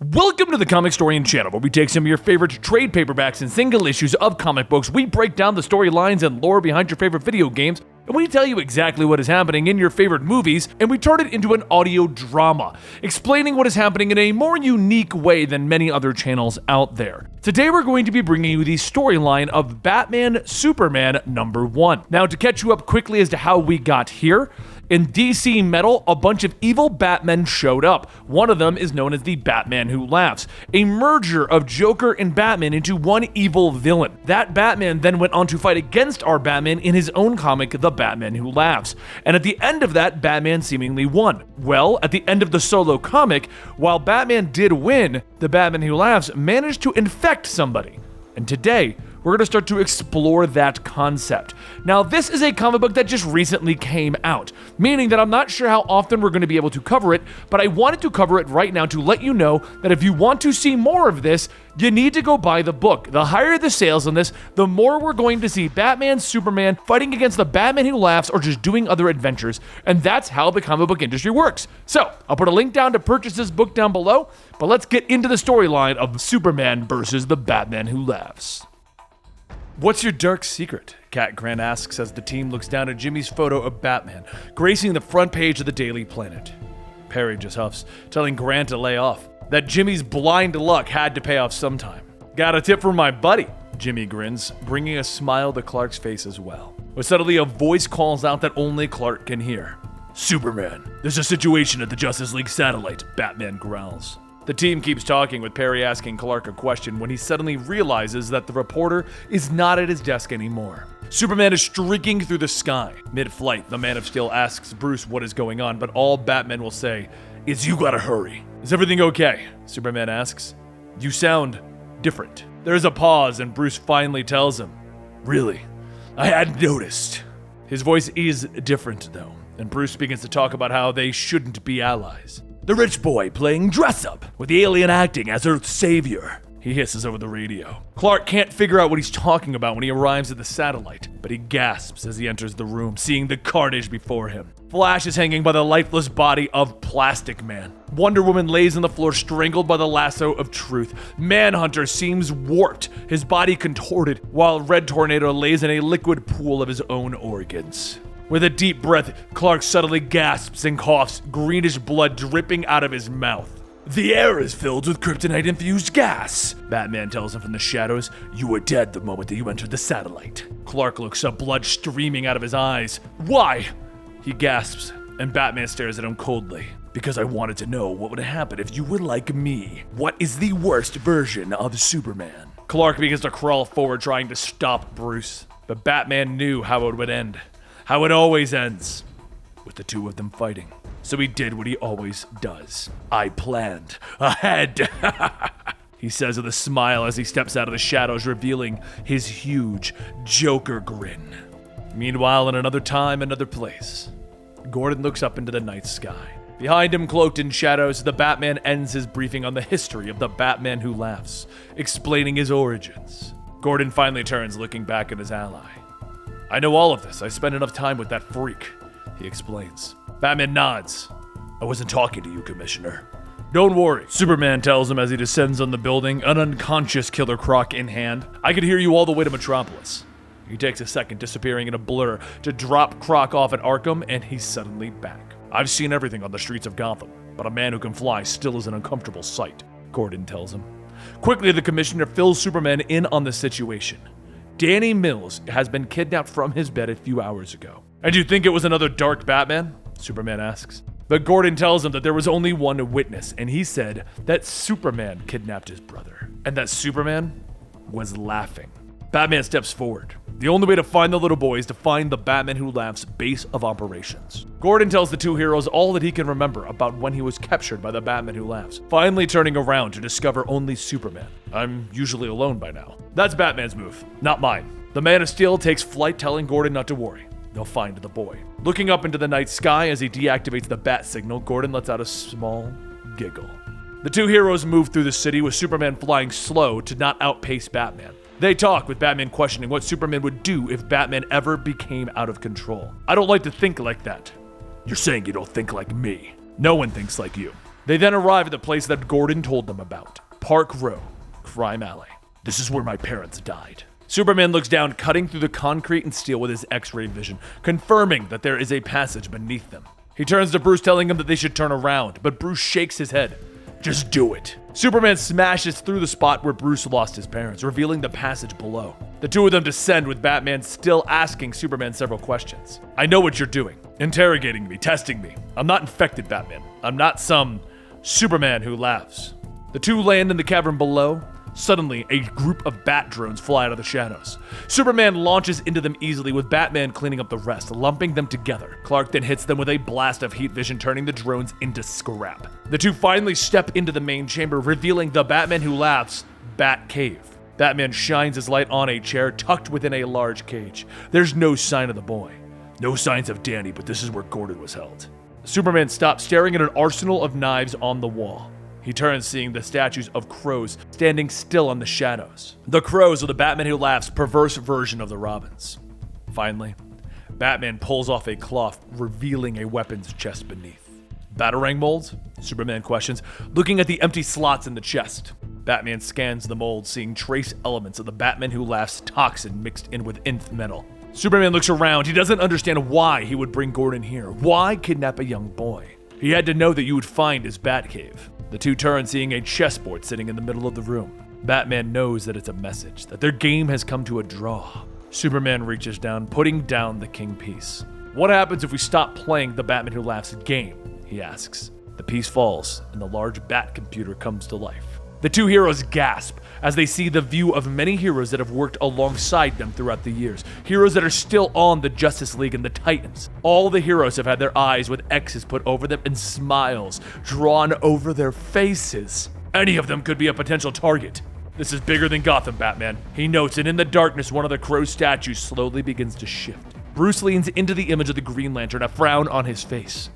Welcome to the Comicstorian channel, where we take some of your favorite trade paperbacks and single issues of comic books. We break down the storylines and lore behind your favorite video games, and we tell you exactly what is happening in your favorite movies, and we turn it into an audio drama, explaining what is happening in a more unique way than many other channels out there. Today we're going to be bringing you the storyline of Batman Superman #1. Now, to catch you up quickly as to how we got here, in DC Metal, a bunch of evil Batmen showed up. One of them is known as the Batman Who Laughs, a merger of Joker and Batman into one evil villain. That Batman then went on to fight against our Batman in his own comic, The Batman Who Laughs. And at the end of that, Batman seemingly won. Well, at the end of the solo comic, while Batman did win, the Batman Who Laughs managed to infect somebody. And today, we're going to start to explore that concept. Now, this is a comic book that just recently came out, meaning that I'm not sure how often we're going to be able to cover it, but I wanted to cover it right now to let you know that if you want to see more of this, you need to go buy the book. The higher the sales on this, the more we're going to see Batman, Superman fighting against the Batman Who Laughs or just doing other adventures, and that's how the comic book industry works. So, I'll put a link down to purchase this book down below, but let's get into the storyline of Superman versus the Batman Who Laughs. What's your dark secret? Cat Grant asks as the team looks down at Jimmy's photo of Batman, gracing the front page of the Daily Planet. Perry just huffs, telling Grant to lay off, that Jimmy's blind luck had to pay off sometime. Got a tip from my buddy, Jimmy grins, bringing a smile to Clark's face as well. But suddenly a voice calls out that only Clark can hear. Superman, there's a situation at the Justice League satellite, Batman growls. The team keeps talking, with Perry asking Clark a question when he suddenly realizes that the reporter is not at his desk anymore. Superman is streaking through the sky. Mid-flight, the Man of Steel asks Bruce what is going on, but all Batman will say is, "You gotta hurry." "Is everything okay?" Superman asks. "You sound different." There is a pause, and Bruce finally tells him, "Really? I hadn't noticed." His voice is different, though, and Bruce begins to talk about how they shouldn't be allies. "The rich boy playing dress-up, with the alien acting as Earth's savior," he hisses over the radio. Clark can't figure out what he's talking about when he arrives at the satellite, but he gasps as he enters the room, seeing the carnage before him. Flash is hanging by the lifeless body of Plastic Man. Wonder Woman lays on the floor, strangled by the lasso of truth. Manhunter seems warped, his body contorted, while Red Tornado lays in a liquid pool of his own organs. With a deep breath, Clark suddenly gasps and coughs, greenish blood dripping out of his mouth. "The air is filled with kryptonite-infused gas," Batman tells him from the shadows. "You were dead the moment that you entered the satellite." Clark looks up, blood streaming out of his eyes. "Why?" He gasps, and Batman stares at him coldly. "Because I wanted to know what would happen if you were like me. What is the worst version of Superman?" Clark begins to crawl forward, trying to stop Bruce. But Batman knew how it would end. How it always ends, with the two of them fighting. So he did what he always does. "I planned ahead," he says with a smile as he steps out of the shadows, revealing his huge Joker grin. Meanwhile, in another time, another place, Gordon looks up into the night sky. Behind him, cloaked in shadows, the Batman ends his briefing on the history of the Batman Who Laughs, explaining his origins. Gordon finally turns, looking back at his ally. "I know all of this. I spent enough time with that freak," he explains. Batman nods. "I wasn't talking to you, Commissioner." "Don't worry," Superman tells him as he descends on the building, an unconscious Killer Croc in hand. "I could hear you all the way to Metropolis." He takes a second, disappearing in a blur, to drop Croc off at Arkham, and he's suddenly back. "I've seen everything on the streets of Gotham, but a man who can fly still is an uncomfortable sight," Gordon tells him. Quickly, the Commissioner fills Superman in on the situation. Danny Mills has been kidnapped from his bed a few hours ago. "And you think it was another dark Batman?" Superman asks. But Gordon tells him that there was only one witness, and he said that Superman kidnapped his brother, and that Superman was laughing. Batman steps forward. The only way to find the little boy is to find the Batman Who Laughs base of operations. Gordon tells the two heroes all that he can remember about when he was captured by the Batman Who Laughs, finally turning around to discover only Superman. "I'm usually alone by now." That's Batman's move, not mine. The Man of Steel takes flight, telling Gordon not to worry. They'll find the boy. Looking up into the night sky as he deactivates the bat signal, Gordon lets out a small giggle. The two heroes move through the city, with Superman flying slow to not outpace Batman. They talk, with Batman questioning what Superman would do if Batman ever became out of control. "I don't like to think like that." "You're saying you don't think like me." "No one thinks like you." They then arrive at the place that Gordon told them about, Park Row, Crime Alley. This is where my parents died. Superman looks down, cutting through the concrete and steel with his X-ray vision, confirming that there is a passage beneath them. He turns to Bruce, telling him that they should turn around, but Bruce shakes his head. Just do it. Superman smashes through the spot where Bruce lost his parents, revealing the passage below. The two of them descend, with Batman still asking Superman several questions. I know what you're doing. Interrogating me, testing me. I'm not infected, Batman. I'm not some Superman who laughs. The two land in the cavern below. Suddenly, a group of bat drones fly out of the shadows. Superman launches into them easily, with Batman cleaning up the rest, lumping them together. Clark then hits them with a blast of heat vision, turning the drones into scrap. The two finally step into the main chamber, revealing the Batman who laughs Bat Cave. Batman shines his light on a chair tucked within a large cage. There's no sign of the boy. No signs of Danny, but this is where Gordon was held. Superman stops, staring at an arsenal of knives on the wall. He turns, seeing the statues of crows standing still in the shadows. The crows are the Batman who laughs perverse version of the Robins. Finally, Batman pulls off a cloth, revealing a weapons chest beneath. Batarang molds? Superman questions, looking at the empty slots in the chest. Batman scans the mold, seeing trace elements of the Batman who laughs toxin mixed in with nth metal. Superman looks around. He doesn't understand why he would bring Gordon here. Why kidnap a young boy? He had to know that you would find his Batcave. The two turn, seeing a chessboard sitting in the middle of the room. Batman knows that it's a message, that their game has come to a draw. Superman reaches down, putting down the king piece. What happens if we stop playing the Batman Who Laughs game? He asks. The piece falls, and the large bat computer comes to life. The two heroes gasp as they see the view of many heroes that have worked alongside them throughout the years. Heroes that are still on the Justice League and the Titans. All the heroes have had their eyes with X's put over them and smiles drawn over their faces. Any of them could be a potential target. This is bigger than Gotham, Batman. He notes, and in the darkness, one of the crow statues slowly begins to shift. Bruce leans into the image of the Green Lantern, a frown on his face.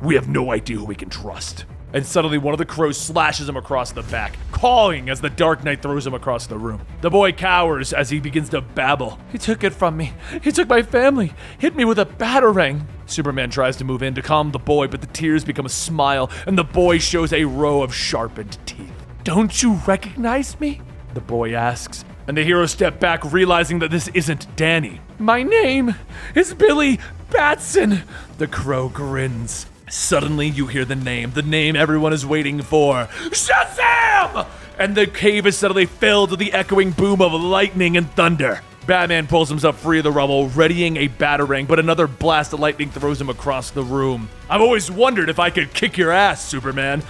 We have no idea who we can trust. And suddenly one of the crows slashes him across the back, cawing as the Dark Knight throws him across the room. The boy cowers as he begins to babble. He took it from me. He took my family. Hit me with a batarang. Superman tries to move in to calm the boy, but the tears become a smile, and the boy shows a row of sharpened teeth. Don't you recognize me? The boy asks. And the heroes step back, realizing that this isn't Danny. My name is Billy Batson. The crow grins. Suddenly, you hear the name everyone is waiting for. Shazam! And the cave is suddenly filled with the echoing boom of lightning and thunder. Batman pulls himself free of the rubble, readying a batarang, but another blast of lightning throws him across the room. I've always wondered if I could kick your ass, Superman.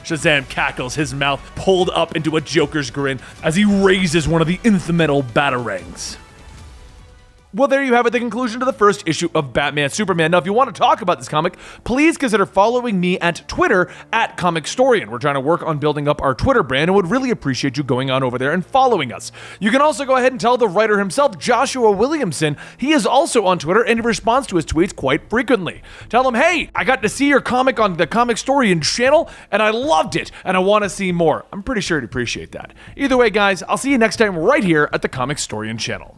Shazam cackles, his mouth pulled up into a Joker's grin as he raises one of the nth metal batarangs. Well, there you have it, the conclusion to the first issue of Batman Superman. Now, if you want to talk about this comic, please consider following me at Twitter at Comicstorian. We're trying to work on building up our Twitter brand and would really appreciate you going on over there and following us. You can also go ahead and tell the writer himself, Joshua Williamson. He is also on Twitter and he responds to his tweets quite frequently. Tell him, hey, I got to see your comic on the Comicstorian channel and I loved it and I want to see more. I'm pretty sure he'd appreciate that. Either way, guys, I'll see you next time right here at the Comicstorian channel.